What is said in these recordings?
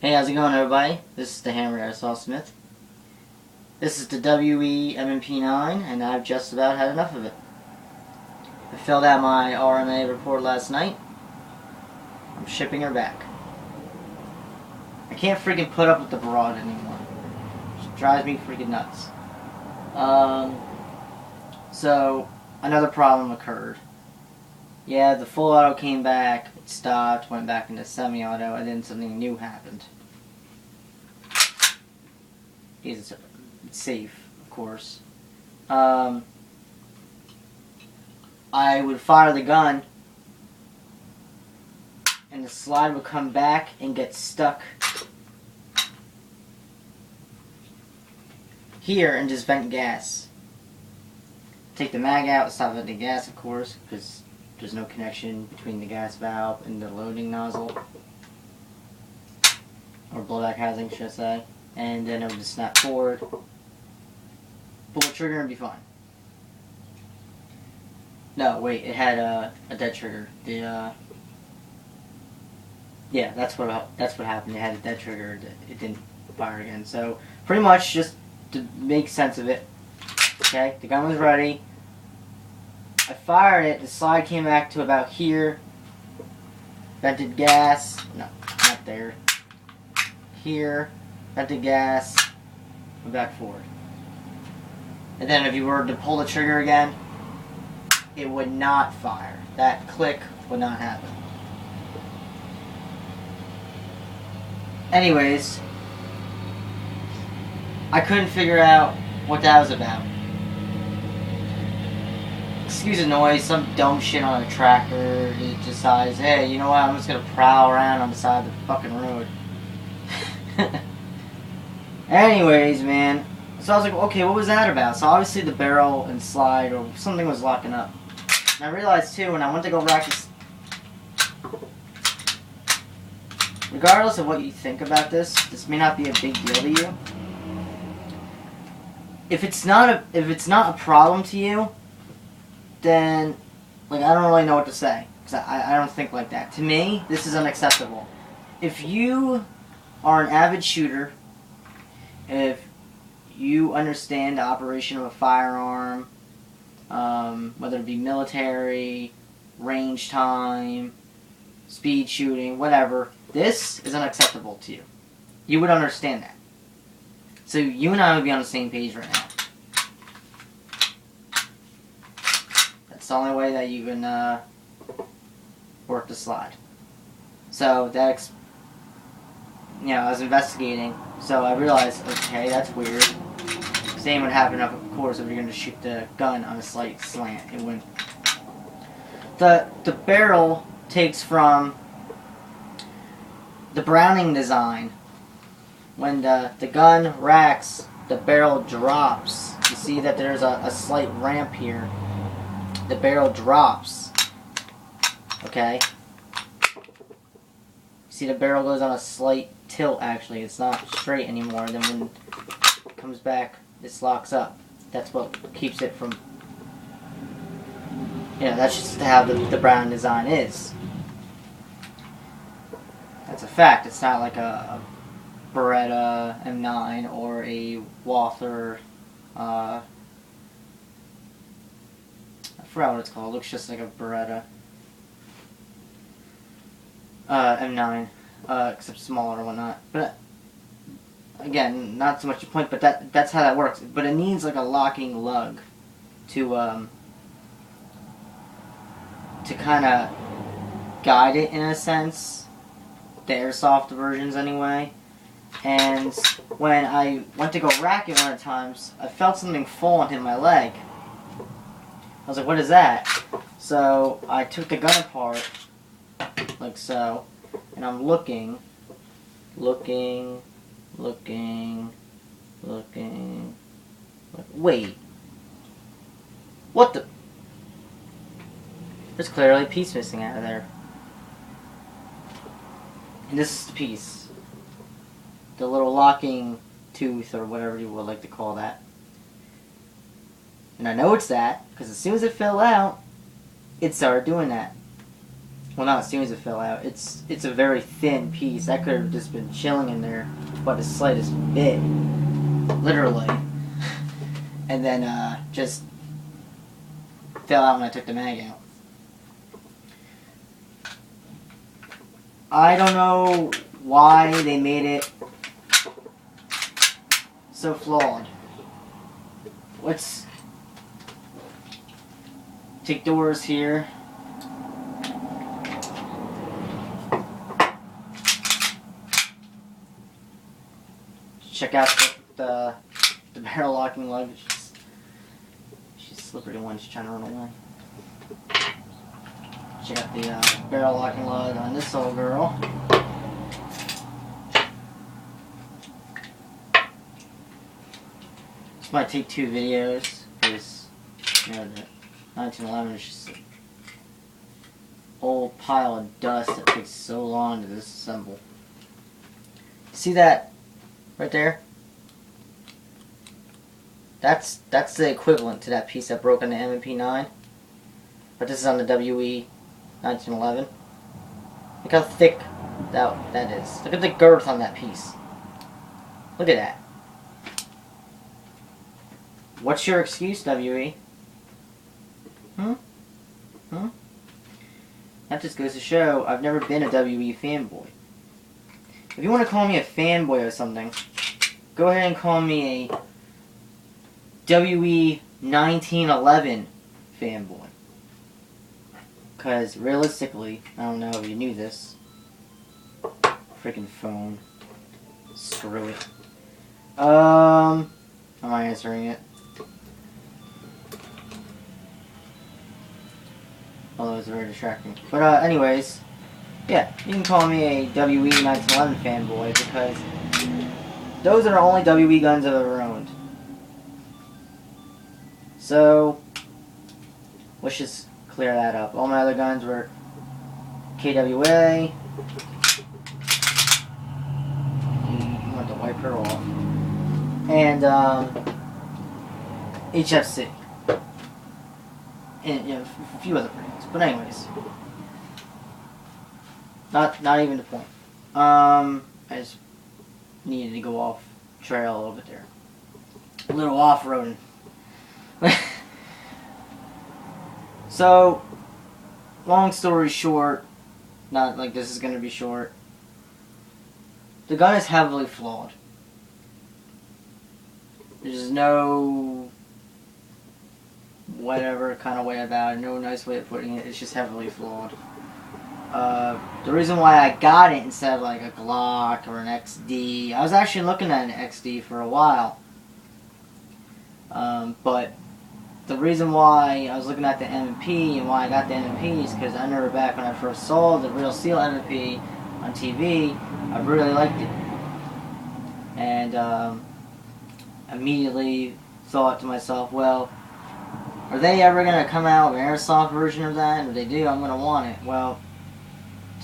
Hey, how's it going, everybody? This is the Hammer Airsoft Smith. This is the WE M&P 9, and I've just about had enough of it. I filled out my RMA report last night. I'm shipping her back. I can't freaking put up with the broad anymore. It drives me freaking nuts. So, another problem occurred. Yeah, the full auto came back, it stopped, went back into semi-auto, and then something new happened. It's safe, of course. I would fire the gun, and the slide would come back and get stuck here and just vent gas. Take the mag out, stop venting gas, of course, because there's no connection between the gas valve and the loading nozzle, or blowback housing, should I say. And then it would just snap forward, pull the trigger, and be fine. No, wait, it had a dead trigger. Yeah, that's what happened. It had a dead trigger. It didn't fire again. So pretty much, just to make sense of it, okay, the gun was ready. I fired it. The slide came back to about here. Vented gas. No, not there. Here. Vented gas. And back forward. And then if you were to pull the trigger again, it would not fire. That click would not happen. Anyways, I couldn't figure out what that was about. Excuse the noise, some dumb shit on a tractor. It decides, hey, you know what, I'm just gonna prowl around on the side of the fucking road. Anyways, man, so I was like, okay, what was that about? So obviously the barrel and slide or something was locking up. And I realized too, when I went to go rack this, regardless of what you think about this may not be a big deal to you. If it's not a problem to you, then, like, I don't really know what to say. Because I don't think like that. To me, this is unacceptable. If you are an avid shooter, if you understand the operation of a firearm, whether it be military, range time, speed shooting, whatever, this is unacceptable to you. You would understand that. So you and I would be on the same page right now. That's the only way that you can work the slide. So that's, I was investigating, so I realized, okay, that's weird. Same would happen, of course, if you're going to shoot the gun on a slight slant. It wouldn't. The barrel takes from the Browning design. When the gun racks, the barrel drops. You see that there's a slight ramp here. The barrel drops. Okay? See, the barrel goes on a slight tilt, actually. It's not straight anymore. Then when it comes back, this locks up. That's what keeps it from... that's just how the Browning design is. That's a fact. It's not like a Beretta M9 or a Walther, I forgot what it's called. It looks just like a Beretta M9, except smaller and whatnot. But again, not so much the point, but that's how that works. But it needs like a locking lug to kind of guide it in a sense. The Airsoft versions anyway. And when I went to go rack it one of the times, I felt something fall and hit my leg. I was like, what is that? So I took the gun apart, like so, and I'm looking. Wait. What the? There's clearly a piece missing out of there. And this is the piece. The little locking tooth, or whatever you would like to call that. And I know it's that, because as soon as it fell out, it started doing that. Well, not as soon as it fell out. It's a very thin piece. That could have just been chilling in there, but the slightest bit, literally. And then just fell out when I took the mag out. I don't know why they made it so flawed. Let's take doors here. Check out the barrel locking lug. She's slippery one. She's trying to run away. Check out the barrel locking lug on this little girl. This might take 2 videos because you know the 1911 is just an old pile of dust that takes so long to disassemble. See that right there? That's the equivalent to that piece that broke on the M&P 9. But this is on the WE 1911. Look how thick that is. Look at the girth on that piece. Look at that. What's your excuse, WE? That just goes to show I've never been a WE fanboy. If you want to call me a fanboy or something, go ahead and call me a WE 1911 fanboy. Because realistically, I don't know if you knew this. Freaking phone. Screw it. Am I answering it? Although it's very distracting. But anyways, yeah, you can call me a WE 1911 fanboy because those are the only WE guns I've ever owned. So, let's just clear that up. All my other guns were KWA. You want to wipe her off. And HFC. And you know, a few other brands. But anyways. Not even the point. I just needed to go off trail a little bit there. A little off-roading. So, long story short, not like this is going to be short, the gun is heavily flawed. There's no whatever kind of way about it, no nice way of putting it, it's just heavily flawed. The reason why I got it instead of like a Glock or an XD, I was actually looking at an XD for a while, but the reason why I was looking at the M&P and why I got the M&P is because I remember back when I first saw the Real Steel M&P on TV, I really liked it. And immediately thought to myself, well, are they ever going to come out with an Airsoft version of that? And if they do, I'm going to want it. Well,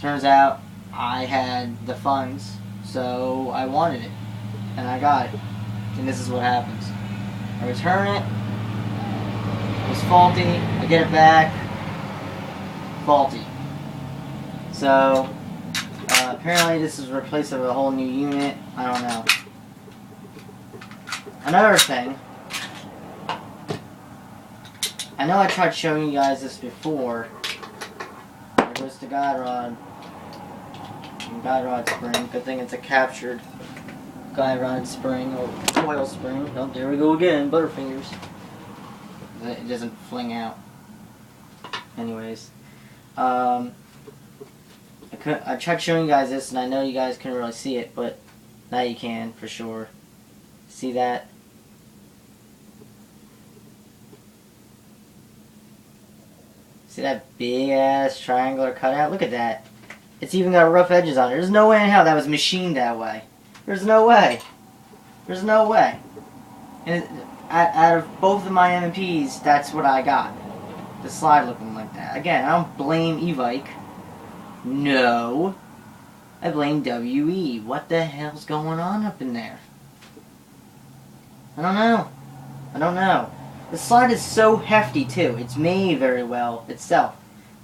turns out I had the funds, so I wanted it. And I got it. And this is what happens. I return it. It's faulty, I get it back, faulty. So, apparently this is replaced with a whole new unit, I don't know. Another thing, I know I tried showing you guys this before. There goes the guide rod spring, good thing it's a captured guide rod spring, or coil spring. Oh, there we go again, Butterfingers. It doesn't fling out. Anyways, I tried showing you guys this, and I know you guys couldn't really see it, but now you can for sure. See that? See that big ass triangular cutout? Look at that. It's even got rough edges on it. There's no way in hell that was machined that way. There's no way. There's no way. And out of both of my M&Ps, that's what I got. The slide looking like that. Again, I don't blame Evike. No. I blame WE. What the hell's going on up in there? I don't know. I don't know. The slide is so hefty too. It's made very well itself.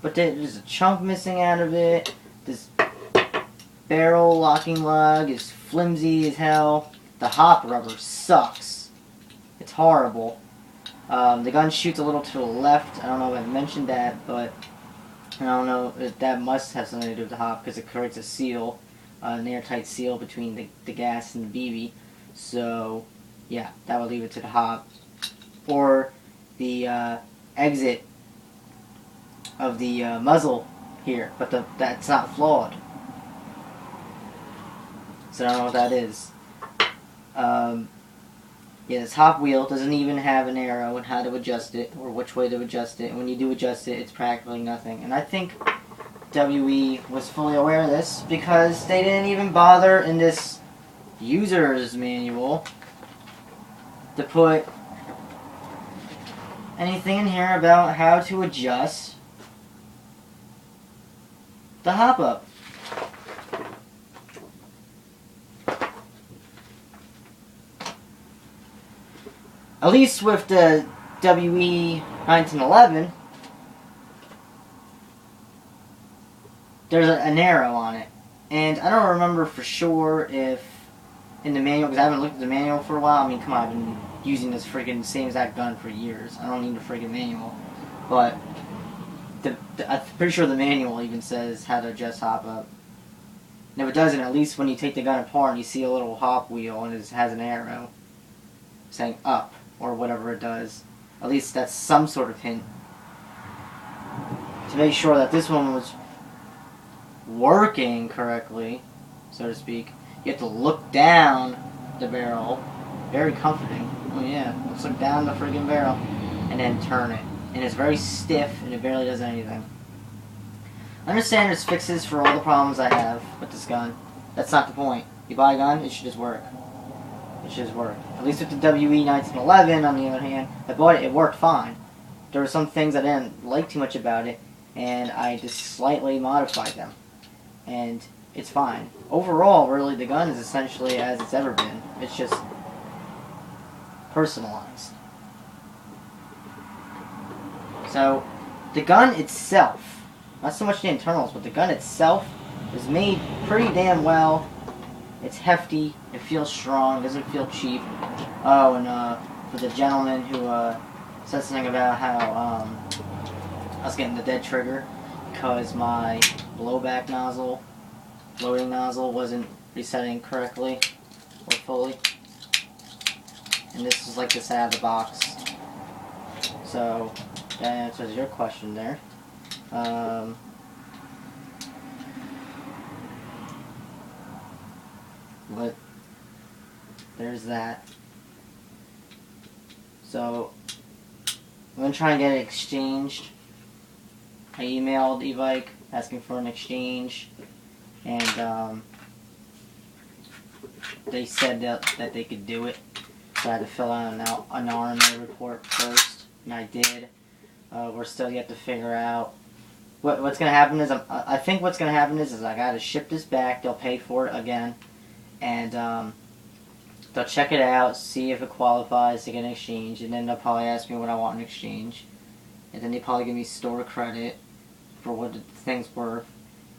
but there's a chunk missing out of it. This barrel locking lug is flimsy as hell. The hop rubber sucks. It's horrible. The gun shoots a little to the left. I don't know if I mentioned that, but I don't know if that must have something to do with the hop because it creates a seal, an airtight seal between the gas and the BB. So, yeah, that would leave it to the hop. Or the exit of the muzzle here, but that's not flawed. So I don't know what that is. Yeah, this hop wheel doesn't even have an arrow and how to adjust it, or which way to adjust it. And when you do adjust it, it's practically nothing. And I think WE was fully aware of this because they didn't even bother in this user's manual to put anything in here about how to adjust the hop up. At least with the WE 1911, there's an arrow on it. And I don't remember for sure if in the manual, because I haven't looked at the manual for a while. I mean, come on, I've been using this freaking same exact gun for years. I don't need a freaking manual. But I'm pretty sure the manual even says how to adjust hop up. And if it doesn't, at least when you take the gun apart and you see a little hop wheel and it has an arrow saying up or whatever it does, at least that's some sort of hint to make sure that this one was working correctly, so to speak. You have to look down the barrel. Very comforting. Oh yeah, let's look down the friggin' barrel and then turn it. And it's very stiff and it barely does anything. I understand there's fixes for all the problems I have with this gun. That's not the point. You buy a gun, it should just work. It should just work. At least with the WE 1911, on the other hand, I bought it, it worked fine. There were some things I didn't like too much about it, and I just slightly modified them. And it's fine. Overall, really, the gun is essentially as it's ever been. It's just personalized. So, the gun itself, not so much the internals, but the gun itself is made pretty damn well. It's hefty, it feels strong, doesn't feel cheap. Oh, and for the gentleman who said something about how I was getting the dead trigger because my blowback nozzle, loading nozzle wasn't resetting correctly or fully. And this is like this out of the box. So that answers your question there. But there's that. So I'm gonna try and get it exchanged. I emailed e-bike asking for an exchange, and they said that they could do it. So I had to fill out an RMA report first, and I did. We're still yet to figure out what's gonna happen. I think what's gonna happen is I gotta ship this back. They'll pay for it again, and they'll check it out, see if it qualifies to get an exchange, and then they'll probably ask me what I want in exchange, and then they probably give me store credit for what the thing's worth,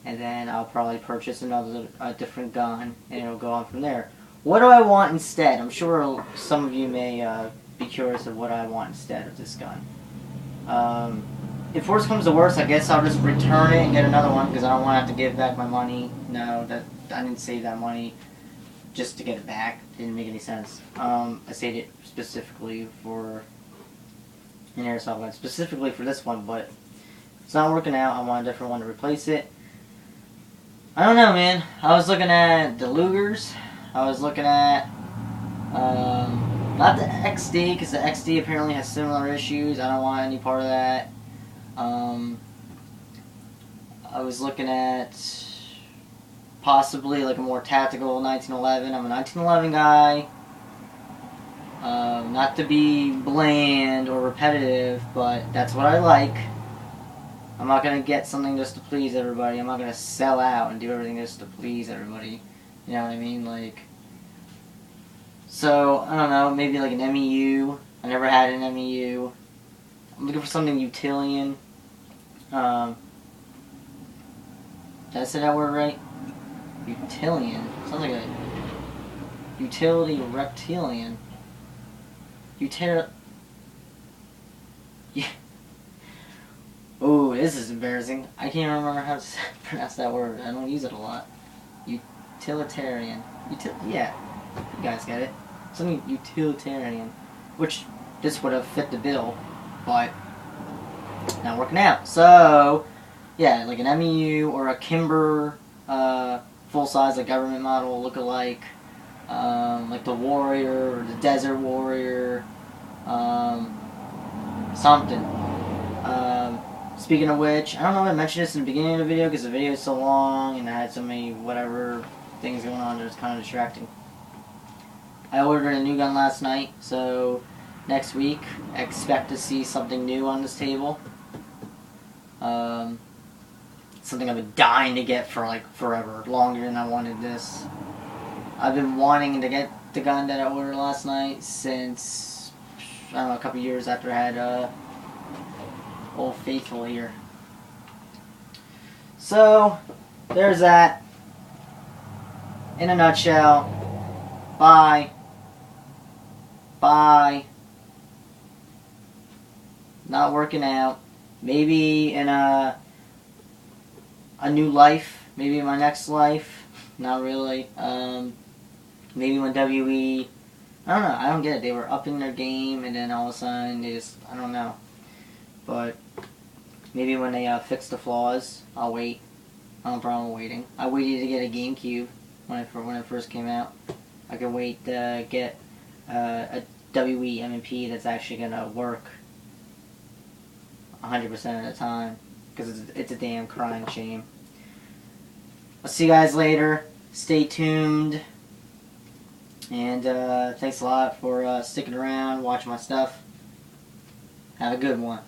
and then I'll probably purchase a different gun, and it'll go on from there. What do I want instead? I'm sure some of you may be curious of what I want instead of this gun. If worse comes to worse, I guess I'll just return it and get another one because I don't want to have to give back my money. No, I didn't save that money just to get it back. It didn't make any sense. I saved it specifically for an airsoft gun, specifically for this one, but it's not working out. I want a different one to replace it. I don't know, man. I was looking at the Lugers. I was looking at not the XD, because the XD apparently has similar issues. I don't want any part of that. I was looking at possibly like a more tactical 1911. I'm a 1911 guy. Not to be bland or repetitive, but that's what I like. I'm not going to get something just to please everybody. I'm not going to sell out and do everything just to please everybody. You know what I mean? Like, so, I don't know, maybe like an MEU. I never had an MEU. I'm looking for something utilitarian. Did I say that word right? Utilitarian. Sounds like a utility reptilian. Yeah. Oh, this is embarrassing. I can't remember how to pronounce that word. I don't use it a lot. Utilitarian. Yeah, you guys get it. Something utilitarian. Which, this would have fit the bill, but not working out. So, yeah, like an MEU or a Kimber full-size, like government model look-alike. Like the Warrior or the Desert Warrior. Something. Speaking of which, I don't know if I mentioned this in the beginning of the video because the video is so long and I had so many whatever things going on that it's kind of distracting. I ordered a new gun last night, so next week I expect to see something new on this table. Something I've been dying to get for like forever, longer than I wanted this. I've been wanting to get the gun that I ordered last night since, I don't know, a couple years after I had Old Faithful here. So, there's that. In a nutshell. Bye. Bye. Not working out. Maybe in a new life. Maybe in my next life. Not really. Maybe when WE... I don't know. I don't get it. They were upping their game and then all of a sudden they just... I don't know. But maybe when they fix the flaws, I'll wait. I don't have a problem waiting. I waited to get a GameCube when it first came out. I can wait to get a WE M&P that's actually gonna work 100% of the time, because it's a damn crying shame. I'll see you guys later. Stay tuned. And thanks a lot for sticking around, watching my stuff. Have a good one.